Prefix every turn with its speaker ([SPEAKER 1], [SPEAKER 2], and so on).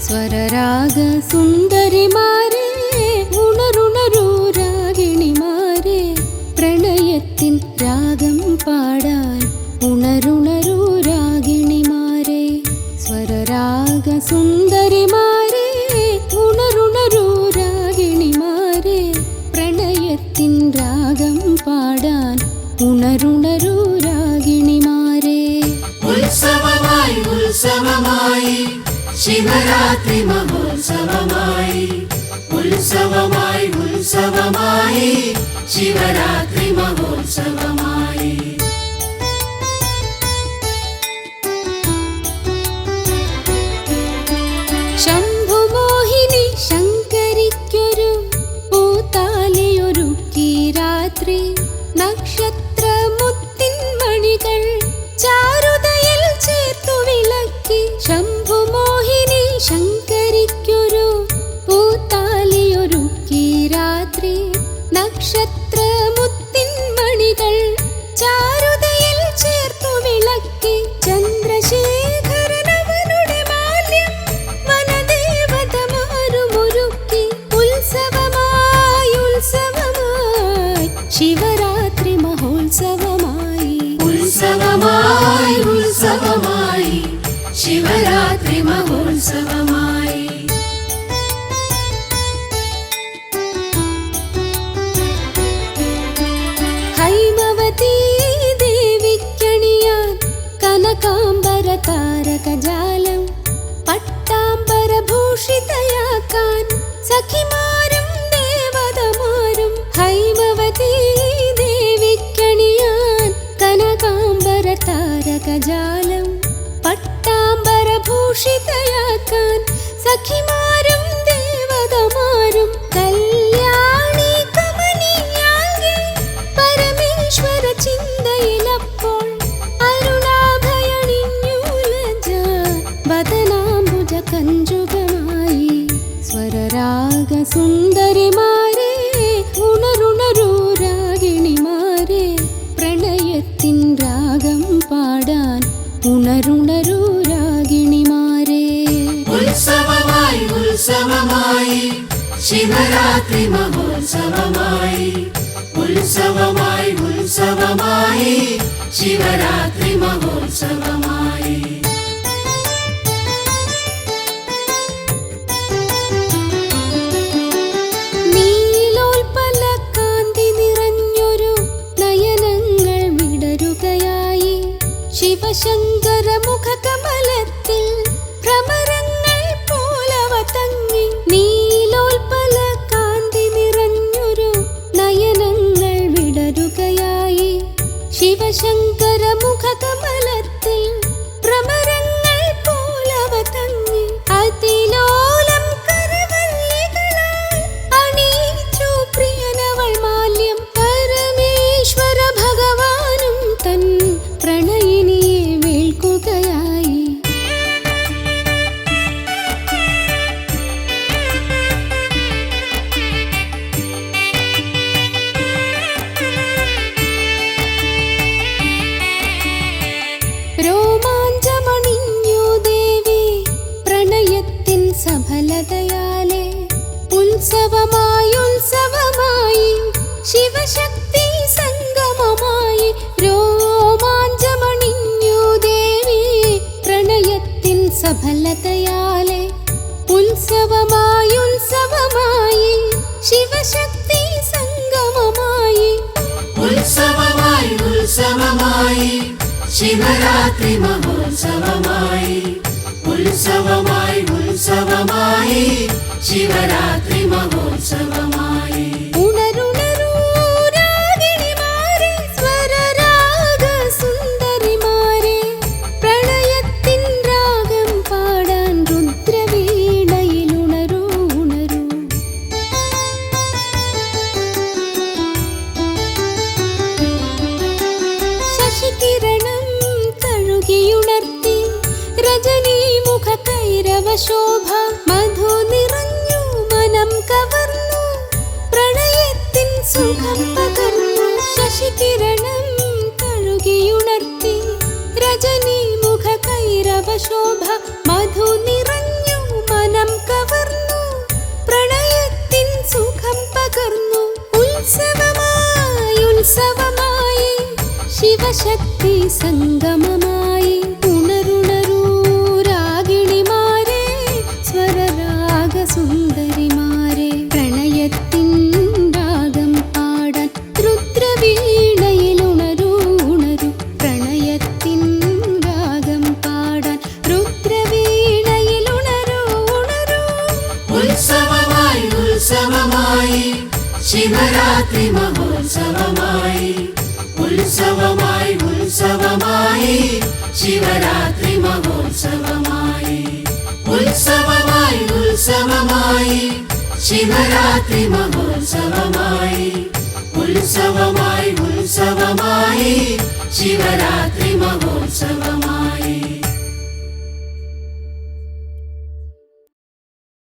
[SPEAKER 1] സ്വരരാഗ സുന്ദരിമാരെ ഉണരുണരൂ രാഗിണിമാരെ പ്രണയത്തിൻ രാഗം പാടാൻ ഉണരുണരൂ രാഗിണിമാരെ സ്വരരാഗ സുന്ദരിമാരെ ഉണരുണരൂ രാഗിണിമാരെ പ്രണയത്തിൻ രാഗം പാടാൻ ഉണരുണരൂ രാഗിണിമാരെ
[SPEAKER 2] ഉത്സവമായി ഉത്സവമായി ശിവരാത്രി മഹോത്സവമായി ഉത്സവമായി ഉത്സവമായി ശിവരാത്രി മഹോത്സവമായി
[SPEAKER 1] ശംഭുമോഹിനി ശങ്കരിക്കൊരു പൂത്താലിയൊരുക്കി രാത്രി നക്ഷത്രമുത്തിൻ മണികൾ ചാരുതയിൽ ചേർത്തു വിളക്കി ശംഭുമോഹിനി ശങ്കരിക്കൊരു പൂത്താലിയൊരുക്കി രാത്രി നക്ഷത്രമുത്തിൻ മണികൾ ചാരുതയിൽ ചേർത്തു വിളക്കി ചന്ദ്രശേഖരനവനുടെ ബാല്യം വനദേവതമാരുമൊരുക്കി ഉത്സവമായി ഉത്സവമായി ശിവരാത്രി മഹോത്സവമായി
[SPEAKER 2] ഉത്സവമായി ഉത്സവമായി ശിവരാത്രി മഹോത്സവമായി
[SPEAKER 1] ഹൈമവതീ ദേവിക്കണിയാൻ കനകാംബര താരകജാലം പട്ടാംബരഭൂഷിതയാക്കാൻ സഖിമാരും ദേവതമാരും ഹൈമവതീ ദേവിക്കണിയാൻ കനകാംബര താരകജാലം പട്ടാംബരഭൂഷിതയാക്കാൻ സഖിമാരും ദേവതമാരും കല്യാണി കമനീയാകെ പരമേശ്വര ചിന്തയിലപ്പോൾ അരുണാഭയണിഞ്ഞു ലജ വദനാംബുജ കഞ്ചുകമായി സ്വരരാഗ സുന്ദരിമാരെ ഉണരുണരൂ രാഗിണിമാരെ പ്രണയത്തിൻ രാഗം പാടാൻ ഉണരുണരൂ രാഗിണിമാരെ
[SPEAKER 2] ഉത്സവമായി ഉത്സവമായി ശിവരാത്രി മഹോത്സവമായി ഉത്സവമായി ഉത്സവമായി ശിവരാത്രി മഹോത്സവമായി
[SPEAKER 1] നീലോൽപല കാന്തി നിറഞ്ഞൊരു നയനങ്ങൾ വിടരുകയായി ശിവശങ്കര മുഖകമലത്തിൽ ഭ്രമരങ്ങൾ പോലവ തങ്ങി നീലോൽപല കാന്തി നിറഞ്ഞൊരു നയനങ്ങൾ വിടരുകയായി ശിവശങ്കര മുഖകമലത്തിൽ ഭ്രമരങ്ങൾ പോലവ തങ്ങി അതിലോലം കരവല്ലികളാൽ അണിയിച്ചു പ്രിയനവൾ മാല്യം പരമേശ്വര ഭഗവാനും തൻ പ്രണയിനിയെ വേൾക്കുകയായി രോമാഞ്ചമണിഞ്ഞു ദേവി പ്രണയത്തിൻ സഫലതയാലെ ഉത്സവമായി ഉത്സവമായി ശിവശക്തി സംഗമമായി രോമാഞ്ചമണിഞ്ഞു ദേവി പ്രണയത്തിൻ സഫലതയാലെ ഉത്സവമായി ഉത്സവമായി ശിവശക്തി സംഗമമായി
[SPEAKER 2] ഉത്സവമായി ഉത്സവമായി ശിവരാത്രി മഹോത്സവമായി ഉത്സവമായി ഉത്സവമായി ശിവരാത്രി മഹോത്സവമായി
[SPEAKER 1] ഉണരുണരൂ രാഗിണിമാരെ സ്വരരാഗ സുന്ദരിമാരെ പ്രണയത്തിൻ രാഗം പാടാൻ രുദ്രവീണയിൽ ഉണരൂ ഉണരൂ ശശികിരണം തഴുകിയുണർത്തി രജനീമുഖ കൈരവശോഭ മധു നിറഞ്ഞു മനം കവർന്നു പ്രണയത്തിൻ സുഖം പകർന്നു ശശികിരണം തഴുകിയുണർത്തി രജനീമുഖ കൈരവശോഭ മധു നിറഞ്ഞു മനം ശിവശക്തി സംഗമമായി ഉണരുണരൂ രാഗിണിമാരെ സ്വരരാഗസുന്ദരിമാരെ പ്രണയത്തിൻ രാഗം പാടാൻ രുദ്രവീണയിൽ ഉണരൂ ഉണരൂ പ്രണയത്തിൻ രാഗം പാടാൻ രുദ്രവീണയിൽ ഉണരൂ ഉണരൂ
[SPEAKER 2] ഉത്സവമായി ഉത്സവമായി ശിവരാത്രി മഹോത്സവമായി ഉത്സവമായി ഉത്സവമായി ശിവരാത്രി മഹോത്സവമായി ഉത്സവമായി ഉത്സവമായി ശിവരാത്രി മഹോത്സവമായി ഉത്സവമായി ഉത്സവമായി ശിവരാത്രി